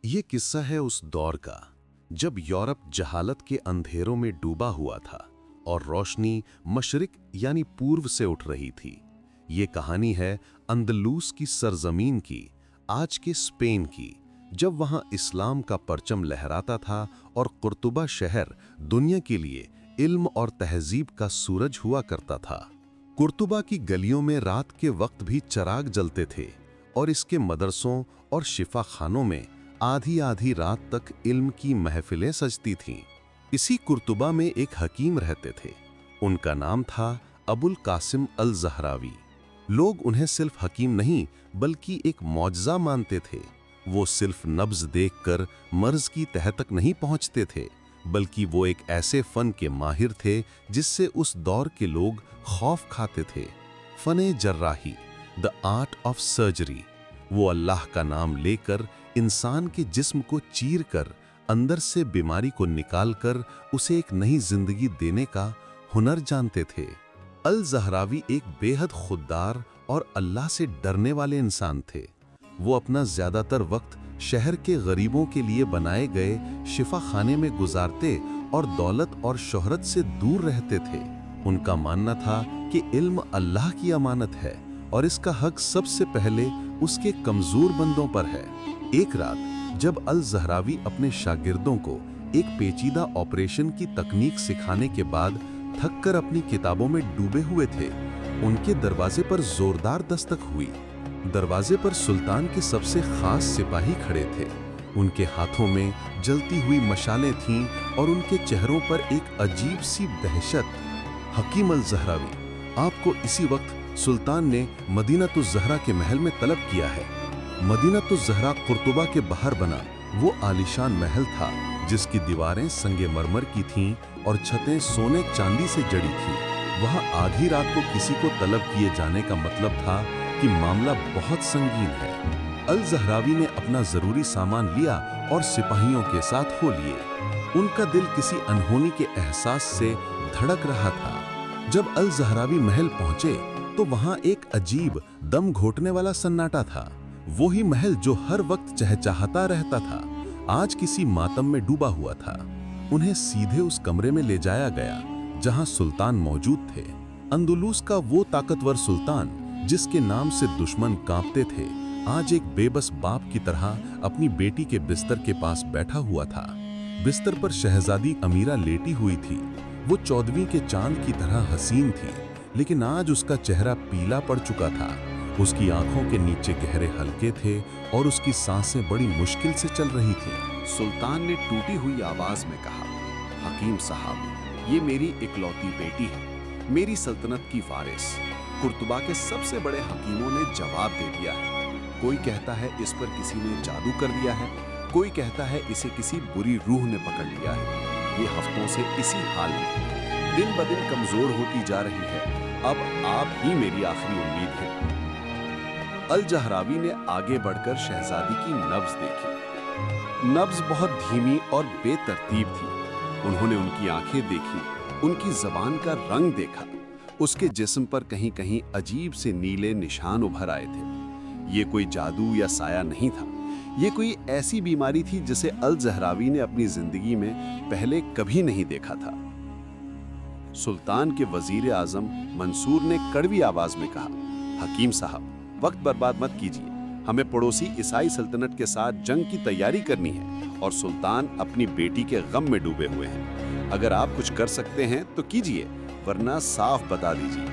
یہ قصہ ہے اس دور کا جب یورپ جہالت کے اندھیروں میں ڈوبا ہوا تھا اور روشنی مشرق یعنی پورو سے اٹھ رہی تھی۔ یہ کہانی ہے اندلوس کی سرزمین کی، آج کے اسپین کی، جب وہاں اسلام کا پرچم لہراتا تھا اور قرطبہ شہر دنیا کے لیے علم اور تہذیب کا سورج ہوا کرتا تھا۔ قرطبہ کی گلیوں میں رات کے وقت بھی چراغ جلتے تھے اور اس کے مدرسوں اور شفا خانوں میں آدھی آدھی رات تک علم کی محفلیں سجتی تھیں۔ اسی قرطبہ میں ایک حکیم رہتے تھے، ان کا نام تھا ابو القاسم الزہراوی۔ لوگ انہیں صرف حکیم نہیں بلکہ ایک معجزہ مانتے تھے۔ وہ صرف نبض دیکھ کر مرض کی تہہ تک نہیں پہنچتے تھے، بلکہ وہ ایک ایسے فن کے ماہر تھے جس سے اس دور کے لوگ خوف کھاتے تھے۔ فن جراحی، دی آرٹ آف سرجری۔ وہ اللہ کا نام لے کر انسان کے جسم کو چیر کر اندر سے بیماری کو نکال کر اسے ایک نئی زندگی دینے کا ہنر جانتے تھے۔ الزہراوی ایک بے حد خوددار اور اللہ سے ڈرنے والے انسان تھے۔ وہ اپنا زیادہ تر وقت شہر کے غریبوں کے لیے بنائے گئے شفا خانے میں گزارتے اور دولت اور شہرت سے دور رہتے تھے۔ ان کا ماننا تھا کہ علم اللہ کی امانت ہے اور اس کا حق سب سے پہلے اس کے کمزور بندوں پر ہے۔ ایک رات جب الزہراوی اپنے شاگردوں کو ایک پیچیدہ آپریشن کی تکنیک سکھانے کے بعد تھک کر اپنی کتابوں میں ڈوبے ہوئے تھے، ان کے دروازے پر زوردار دستک ہوئی۔ دروازے پر سلطان کے سب سے خاص سپاہی کھڑے تھے۔ ان کے ہاتھوں میں جلتی ہوئی مشالیں تھیں اور ان کے چہروں پر ایک عجیب سی دہشت۔ حکیم الزہراوی، آپ کو اسی وقت سلطان نے مدینۃ الزہرا کے محل میں طلب کیا ہے۔ مدینۃ الزہرا قرطبہ کے باہر بنا وہ عالیشان محل تھا جس کی دیواریں سنگ مرمر کی تھیں اور چھتیں سونے چاندی سے جڑی تھیں۔ وہاں آدھی رات کو کسی کو طلب کیے جانے کا مطلب تھا کہ معاملہ بہت سنگین ہے۔ الزہراوی نے اپنا ضروری سامان لیا اور سپاہیوں کے ساتھ ہو لیے۔ ان کا دل کسی انہونی کے احساس سے دھڑک رہا تھا۔ جب الزہراوی محل پہنچے تو وہاں ایک عجیب دم گھوٹنے والا سناٹا تھا۔ وہی محل جو ہر وقت چہچہاتا رہتا تھا آج کسی ماتم میں ڈوبا ہوا تھا۔ انہیں سیدھے اس کمرے میں لے جایا گیا جہاں سلطان موجود تھے۔ اندلس کا وہ طاقتور سلطان جس کے نام سے دشمن کانپتے تھے، آج ایک بے بس باپ کی طرح اپنی بیٹی کے بستر کے پاس بیٹھا ہوا تھا۔ بستر پر شہزادی امیرہ لیٹی ہوئی تھی۔ وہ 14ویں کے چاند کی طرح حسین تھی، لیکن آج اس کا چہرہ پیلا پڑ چکا تھا۔ اس کی آنکھوں کے نیچے گہرے حلقے تھے اور اس کی سانسیں بڑی مشکل سے چل رہی تھیں۔ سلطان نے ٹوٹی ہوئی آواز میں کہا، حکیم صاحب، یہ میری اکلوتی بیٹی ہے، میری سلطنت کی وارث۔ قرطبہ کے سب سے بڑے حکیموں نے جواب دے دیا ہے۔ کوئی کہتا ہے اس پر کسی نے جادو کر دیا ہے، کوئی کہتا ہے اسے کسی بری روح نے پکڑ لیا ہے۔ یہ ہفتوں سے اسی حال میں دن بدن کمزور ہوتی جا رہی ہے۔ اب آپ ہی میری آخری امید ہیں۔ الزہراوی نے آگے بڑھ کر شہزادی کی نبض دیکھی۔ نبض بہت دھیمی اور بے ترتیب تھی۔ انہوں نے ان کی آنکھیں دیکھی، ان کی زبان کا رنگ دیکھا۔ اس کے جسم پر کہیں کہیں عجیب سے نیلے نشان ابھر آئے تھے۔ یہ کوئی جادو یا سایہ نہیں تھا، یہ کوئی ایسی بیماری تھی جسے الزہراوی نے اپنی زندگی میں پہلے کبھی نہیں دیکھا تھا۔ سلطان کے وزیر اعظم منصور نے کڑوی آواز میں کہا، حکیم صاحب، وقت برباد مت کیجیے، ہمیں پڑوسی عیسائی سلطنت کے ساتھ جنگ کی تیاری کرنی ہے اور سلطان اپنی بیٹی کے غم میں ڈوبے ہوئے ہیں۔ اگر آپ کچھ کر سکتے ہیں تو کیجیے، ورنہ صاف بتا دیجیے۔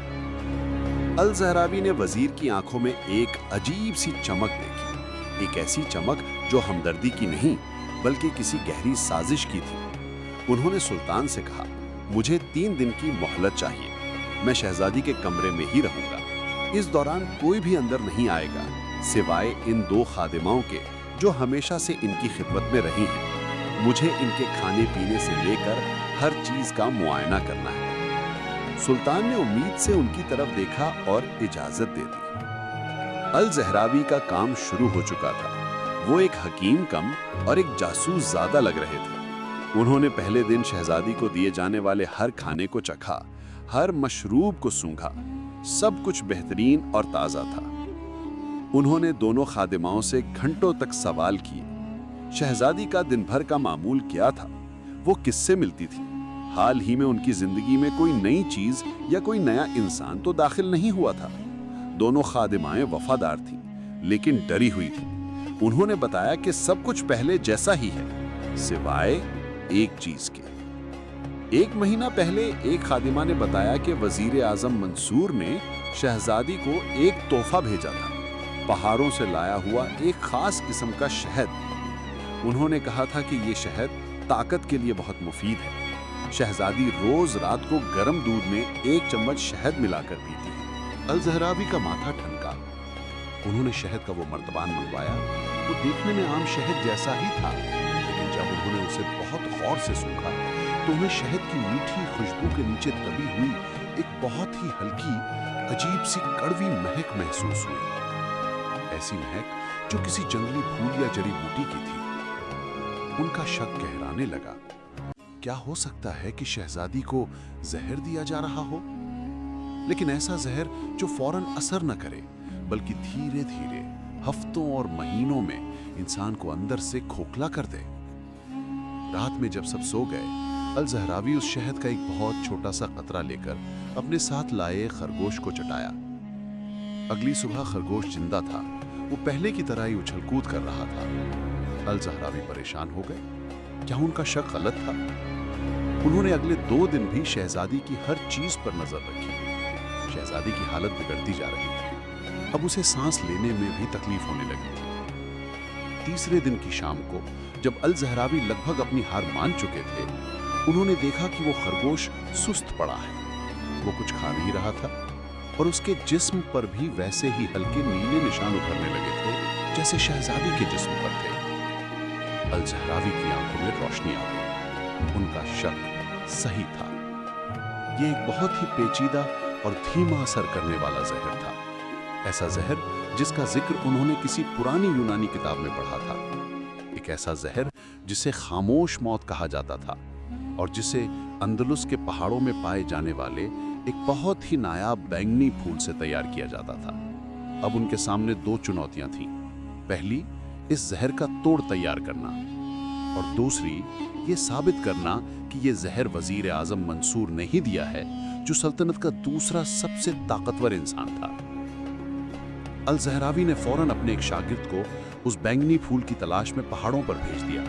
الزہراوی نے وزیر کی آنکھوں میں ایک عجیب سی چمک دیکھی، ایک ایسی چمک جو ہمدردی کی نہیں بلکہ کسی گہری سازش کی تھی۔ انہوں نے سلطان سے کہا، مجھے 3 دن کی مہلت چاہیے، میں شہزادی کے کمرے میں ہی رہوں گا۔ اس دوران کوئی بھی اندر نہیں آئے گا سوائے ان 2 خادماؤں کے جو ہمیشہ سے ان کی خدمت میں رہی ہیں۔ مجھے ان کے کھانے پینے سے لے کر ہر چیز کا معائنہ کرنا ہے۔ سلطان نے امید سے ان کی طرف دیکھا اور اجازت دے دی۔ الزہراوی کا کام شروع ہو چکا تھا۔ وہ ایک حکیم کم اور ایک جاسوس زیادہ لگ رہے تھے۔ انہوں نے پہلے دن شہزادی کو دیے جانے والے ہر کھانے کو چکھا، ہر مشروب کو سونگھا، سب کچھ بہترین اور تازہ تھا۔ انہوں نے دونوں خادماؤں سے گھنٹوں تک سوال کیے، शहजादी का दिन भर का मामूल क्या था? वो किससे मिलती थी? हाल ही में उनकी जिंदगी में कोई नई चीज या कोई नया इंसान तो दाखिल नहीं हुआ था। दोनों खादिमाएं वफादार थीं, लेकिन डरी हुई थीं। उन्होंने बताया कि सब कुछ पहले जैसा ही है, सिवाय एक चीज के। एक महीना पहले एक खादिमा ने बताया कि वजीर आजम मंसूर ने शहजादी को एक तोहफा भेजा था, पहाड़ों से लाया हुआ एक खास किस्म का शहद। उन्होंने कहा था कि ये शहद ताकत के लिए बहुत मुफीद है। शहजादी रोज रात को गर्म दूध में 1 चम्मच शहद मिलाकर पीती है। अल-ज़हरावी का माथा ठनका। उन्होंने शहद का वो मर्तबान मंगवाया। वो देखने में आम शहद जैसा ही था, लेकिन जब उन्होंने उसे बहुत गौर से सूंघा तो उन्हें शहद की मीठी खुशबू के नीचे दबी हुई एक बहुत ही हल्की, अजीब सी कड़वी महक महसूस हुई। ऐसी महक जो किसी जंगली फूल या जड़ी बूटी की थी। उनका शक गहराने लगा। क्या हो सकता है कि शहजादी को जहर दिया जा रहा हो, लेकिन ऐसा जहर जो फौरन असर न करे, बल्कि धीरे धीरे हफ्तों और महीनों में इंसान को अंदर से खोखला कर दे। रात में जब सब सो गए, अल-ज़हरावी उस शहद का एक बहुत छोटा सा कतरा लेकर अपने साथ लाए खरगोश को चटाया। अगली सुबह खरगोश जिंदा था। वो पहले की तरह ही उछल कूद कर रहा था। अल-ज़हरावी परेशान हो गए। क्या उनका शक गलत था? उन्होंने अगले 2 दिन भी शहजादी की हर चीज पर नजर रखी। शहजादी की हालत बिगड़ती जा रही थी। अब उसे सांस लेने में भी तकलीफ होने लगी थी। तीसरे दिन की शाम को जब अल-ज़हरावी लगभग अपनी हार मान चुके थे, उन्होंने देखा कि वो खरगोश सुस्त पड़ा है। वो कुछ खा नहीं रहा था और उसके जिस्म पर भी वैसे ही हल्के नीले निशान उभरने लगे थे जैसे शहजादी के जिस्म पर थे। अल-ज़हरावी की आंखों में रोशनी आ गई। उनका शक सही था। ये एक बहुत ही पेचीदा और धीमा असर करने वाला जहर था। ऐसा जहर जिसका जिक्र उन्होंने किसी पुरानी यूनानी किताब में पढ़ा था। एक ऐसा जहर जिसे खामोश मौत कहा जाता था और जिसे अंदलुस के पहाड़ों में पाए जाने वाले एक बहुत ही नायाब बैंगनी फूल से तैयार किया जाता था। अब उनके सामने 2 चुनौतियां थीं। पहली, इस जहर का तोड़ तैयार करना, और दूसरी, ये साबित करना कि ये जहर वजीर आजम मंसूर ने ही दिया है, जो सल्तनत का दूसरा सबसे ताकतवर इंसान था। अल-ज़हरावी ने फौरन अपने एक शागिर्द को उस बैंगनी फूल की तलाश में पहाड़ों पर भेज दिया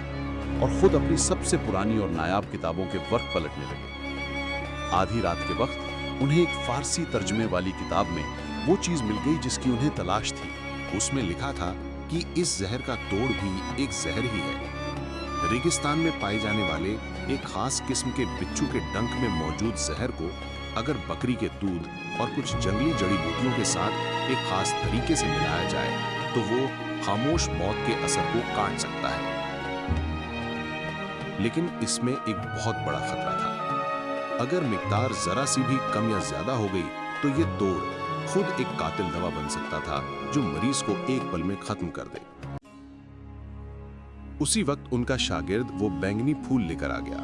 और खुद अपनी सबसे पुरानी और नायाब किताबों के वर्क पलटने लगे। आधी रात के वक्त उन्हें एक फारसी तर्जमे वाली किताब में वो चीज मिल गई जिसकी उन्हें तलाश थी। उसमें लिखा था कि इस जहर का तोड़ भी एक जहर ही है। रेगिस्तान में पाए जाने वाले एक खास किस्म के बिच्छू के डंक में मौजूद जहर को अगर बकरी के दूध और कुछ जंगली जड़ी बूटियों के साथ एक खास तरीके से मिलाया जाए तो वो खामोश मौत के असर को काट सकता है। लेकिन इसमें एक बहुत बड़ा खतरा था। अगर मिकदार जरा सी भी कम या ज्यादा हो गई तो ये तोड़ खुद एक कातिल दवा बन सकता था जो मरीज को एक पल में खत्म कर दे। उसी वक्त उनका शागिर्द वो बैंगनी फूल लेकर आ गया।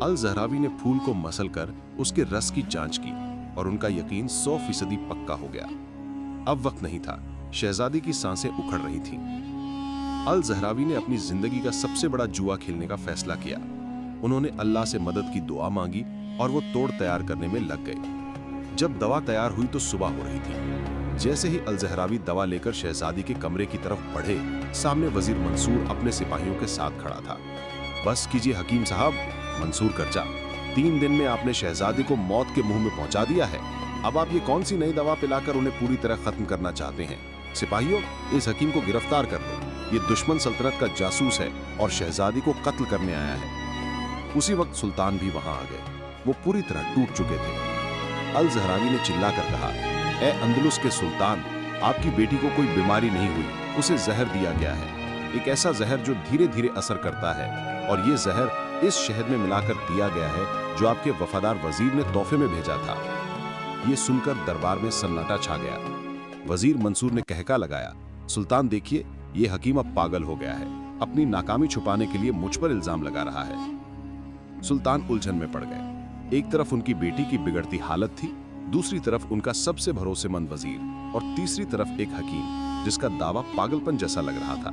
अल-ज़हरावी ने फूल को मसल कर उसके रस की जांच की और उनका यकीन 100% पक्का हो गया। अब वक्त नहीं था। शहजादी की सांसें उखड़ रही थीं। अल-ज़हरावी ने अपनी जिंदगी का सबसे बड़ा जुआ खेलने का फैसला किया। उन्होंने अल्लाह से मदद की दुआ मांगी और वो तोड़ तैयार करने में लग गए। जब दवा तैयार हुई तो सुबह हो रही थी। जैसे ही अल-ज़हरावी दवा लेकर शहजादी के कमरे की तरफ बढ़े, सामने वजीर मंसूर अपने सिपाहियों के साथ खड़ा था। बस कीजिए हकीम साहब, मंसूर कर्जा, 3 दिन में आपने शहजादी को मौत के मुंह में पहुंचा दिया है। अब आप ये कौन सी नई दवा पिलाकर उन्हें पूरी तरह खत्म करना चाहते हैं? सिपाहियों, इस हकीम को गिरफ्तार कर लो। ये दुश्मन सल्तनत का जासूस है और शहजादी को कत्ल करने आया है। उसी वक्त सुल्तान भी वहां आ गए। वो पूरी तरह टूट चुके थे। अल-ज़हरावी ने चिल्लाकर कहा, ए अंदलुस के सुल्तान, आपकी बेटी को कोई बीमारी नहीं हुई, उसे जहर दिया गया है। एक ऐसा जहर जो धीरे धीरे असर करता है, और ये जहर इस शहद में मिलाकर दिया गया है जो आपके वफादार वजीर ने तोहफे में भेजा था। ये सुनकर दरबार में सन्नाटा छा गया। वजीर मंसूर ने कहका लगाया, सुल्तान देखिए, ये हकीम अब पागल हो गया है। अपनी नाकामी छुपाने के लिए मुझ पर इल्जाम लगा रहा है। सुल्तान उलझन में पड़ गए। एक तरफ उनकी बेटी की बिगड़ती हालत थी, दूसरी तरफ उनका सबसे भरोसेमंद वजीर, और तीसरी तरफ एक हकीम जिसका दावा पागलपन जैसा लग रहा था।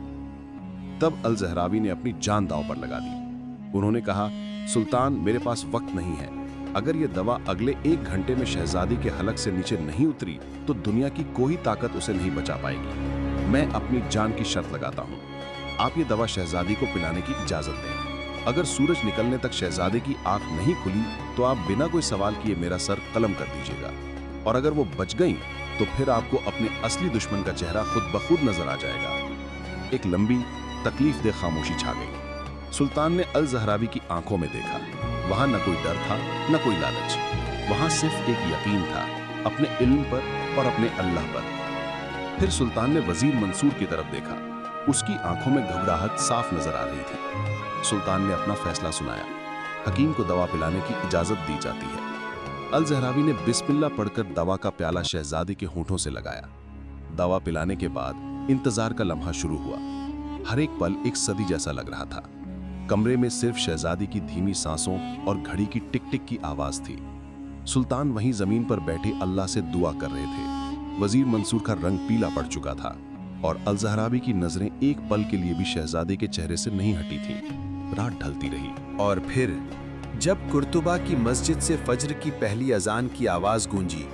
तब अल ज़हरावी ने अपनी जान दांव पर लगा दी। उन्होंने कहा, सुल्तान, मेरे पास वक्त नहीं है। अगर ये दवा अगले 1 घंटे में शहजादी के हलक से नीचे नहीं उतरी तो दुनिया की कोई ताकत उसे नहीं बचा पाएगी। मैं अपनी जान की शर्त लगाता हूँ, आप ये दवा शहजादी को पिलाने की इजाजत दें। अगर सूरज निकलने तक शहजादे की आंख नहीं खुली तो आप बिना कोई सवाल किए मेरा सर कलम कर दीजिएगा, और अगर वो बच गई तो फिर आपको अपने असली दुश्मन का चेहरा खुद ब खुद नजर आ जाएगा। एक लंबी तकलीफदेह खामोशी छा गई। सुल्तान ने अल ज़हरावी की आंखों में देखा। वहां न कोई डर था, न कोई लालच। वहां सिर्फ एक यकीन था, अपने इल्म पर और अपने अल्लाह पर। फिर सुल्तान ने वजीर मंसूर की तरफ देखा। उसकी आंखों में घबराहट साफ नजर आ रही थी। सुल्तान ने अपना फैसला सुनाया। हकीम को दवा पिलाने की इजाजत दी जाती है। अल ज़हरावी ने बिस्मिल्लाह पढ़कर दवा का प्याला शहजादी के होठों से लगाया। दवा पिलाने के बाद इंतजार का लम्हा शुरू हुआ। हर एक पल एक सदी जैसा लग रहा था। कमरे में सिर्फ शहजादी की धीमी सांसों और घड़ी की टिक टिक की आवाज थी। सुल्तान वहीं जमीन पर बैठे अल्लाह से दुआ कर रहे थे। वजीर मंसूर का रंग पीला पड़ चुका था और अल ज़हरावी की नजरें एक पल के लिए भी शहजादे के चेहरे से नहीं हटी थीं। रात ढलती रही और फिर जब कुर्तुबा की मस्जिद से फज्र की पहली अजान की आवाज गूंजी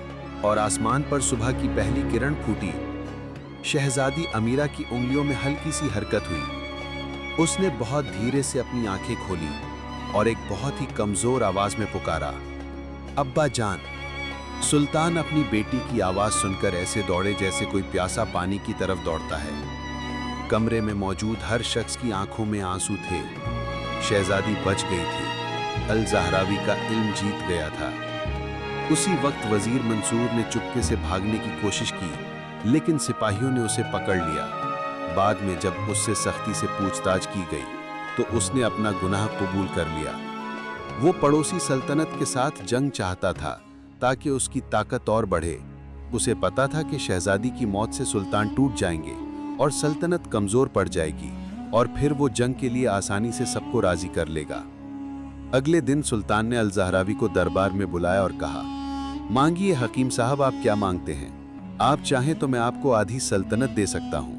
और आसमान पर सुबह की पहली किरण फूटी, शहजादी अमीरा की उंगलियों में हल्की सी हरकत हुई। उसने बहुत धीरे से अपनी आंखें खोली और एक बहुत ही कमजोर आवाज में पुकारा, अब्बा जान। सुल्तान अपनी बेटी की आवाज सुनकर ऐसे दौड़े जैसे कोई प्यासा पानी की तरफ दौड़ता है। कमरे में मौजूद हर शख्स की आंखों में आंसू थे। शहजादी बच गई थी। अल ज़हरावी का इल्म जीत गया था। उसी वक्त वजीर मंसूर ने चुपके से भागने की कोशिश की, लेकिन सिपाहियों ने उसे पकड़ लिया। बाद में जब उससे सख्ती से पूछताछ की गई तो उसने अपना गुनाह कबूल कर लिया। वो पड़ोसी सल्तनत के साथ जंग चाहता था ताकि उसकी ताकत और बढ़े। उसे पता था कि शहजादी की मौत से सुल्तान टूट जाएंगे और सल्तनत कमजोर पड़ जाएगी, और फिर वो जंग के लिए आसानी से सबको राजी कर लेगा। अगले दिन सुल्तान ने अल ज़हरावी को दरबार में बुलाया और कहा, मांगिए हकीम साहब, आप क्या मांगते हैं? आप चाहें तो मैं आपको आधी सल्तनत दे सकता हूं।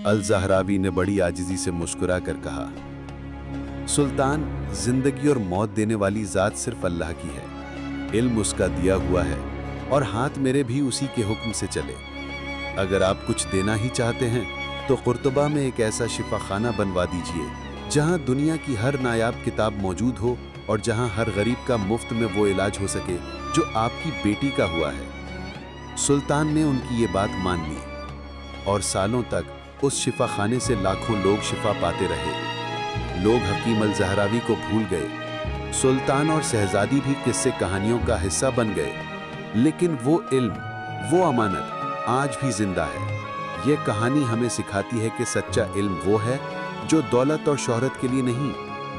अल ज़हरावी ने बड़ी आजिज़ी से मुस्कुरा कर कहा, सुल्तान, जिंदगी और मौत देने वाली जात सिर्फ अल्लाह की है। इल्म उसका दिया हुआ है और हाथ मेरे भी उसी के हुक्म से चले। अगर आप कुछ देना ही चाहते हैं तो कुर्तुबा में एक ऐसा शिफा खाना बनवा दीजिए जहां दुनिया की हर नायाब किताब मौजूद हो और जहां हर गरीब का मुफ्त में वो इलाज हो सके जो आपकी बेटी का हुआ है। सुल्तान ने उनकी ये बात मान ली और सालों तक उस शिफा खाने से लाखों लोग शिफा पाते रहे। लोग हकीम अल ज़हरावी को भूल गए। सुल्तान और शहजादी भी किस्से कहानियों का हिस्सा बन गए, लेकिन वो इल्म, वो अमानत आज भी जिंदा है। ये कहानी हमें सिखाती है कि सच्चा इल्म वो है जो दौलत और शोहरत के लिए नहीं,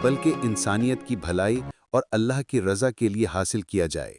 बल्कि इंसानियत की भलाई और अल्लाह की रज़ा के लिए हासिल किया जाए।